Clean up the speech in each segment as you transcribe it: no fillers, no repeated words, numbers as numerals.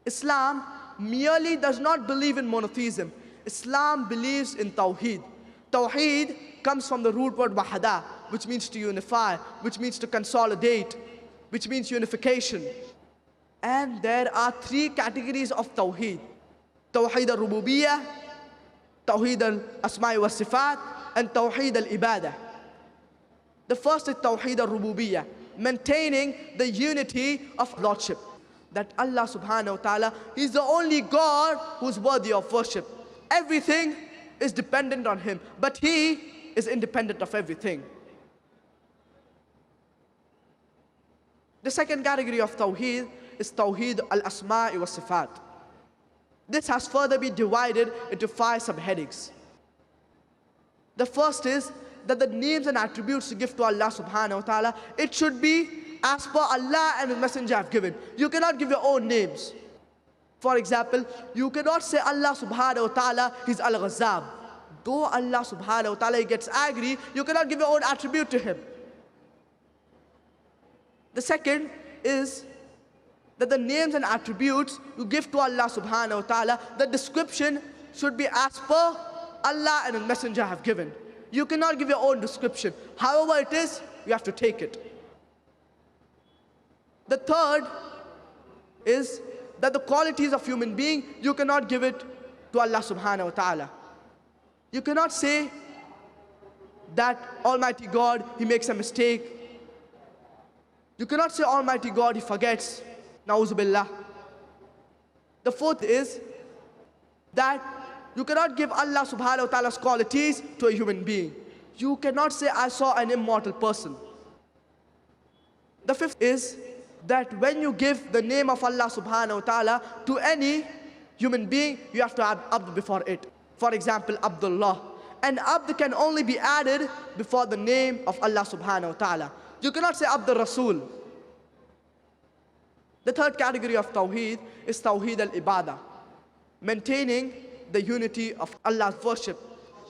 Islam merely does not believe in monotheism. Islam believes in Tawheed. Tawheed comes from the root word wahada, which means to unify, which means to consolidate, which means unification. And there are three categories of Tawheed. Tawheed al-Rububiyyah, Tawheed al-Asma'i wa Sifat, and Tawheed al-Ibadah. The first is Tawheed al-Rububiyyah, maintaining the unity of Lordship. That Allah subhanahu wa ta'ala is the only God who's worthy of worship. Everything is dependent on Him, but He is independent of everything. The second category of Tawheed is Tawheed al-Asma'i wa Sifat. This has further been divided into 5 subheadings. The first is that the names and attributes to give to Allah subhanahu wa ta'ala, it should be as per Allah and His Messenger have given. You cannot give your own names. For example, you cannot say Allah subhanahu wa ta'ala is Al-Ghazzab. Though Allah subhanahu wa ta'ala gets angry, you cannot give your own attribute to Him. The second is that the names and attributes you give to Allah subhanahu wa ta'ala, the description should be as per Allah and His Messenger have given. You cannot give your own description. However it is, you have to take it. The third is that the qualities of human being, you cannot give it to Allah subhanahu wa ta'ala. You cannot say that Almighty God, He makes a mistake. You cannot say Almighty God, He forgets. Na'udhu billah. The fourth is that you cannot give Allah subhanahu wa ta'ala's qualities to a human being. You cannot say, I saw an immortal person. The fifth is that when you give the name of Allah subhanahu wa ta'ala to any human being, you have to add Abd before it. For example, Abdullah. And Abd can only be added before the name of Allah subhanahu wa ta'ala. You cannot say Abd Rasul. The third category of Tawheed is Tawheed al-Ibadah, maintaining the unity of Allah's worship.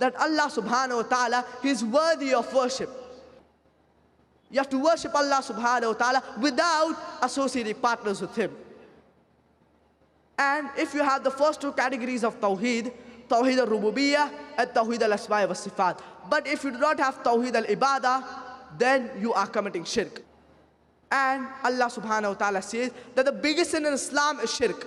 That Allah subhanahu wa ta'ala is worthy of worship. You have to worship Allah subhanahu wa ta'ala without associating partners with Him. And if you have the first 2 categories of Tawheed, Tawheed al-Rububiyyah and Tawheed al-Asma'i wa Sifat. But if you do not have Tawheed al-Ibadah, then you are committing shirk. And Allah subhanahu wa ta'ala says that the biggest sin in Islam is shirk.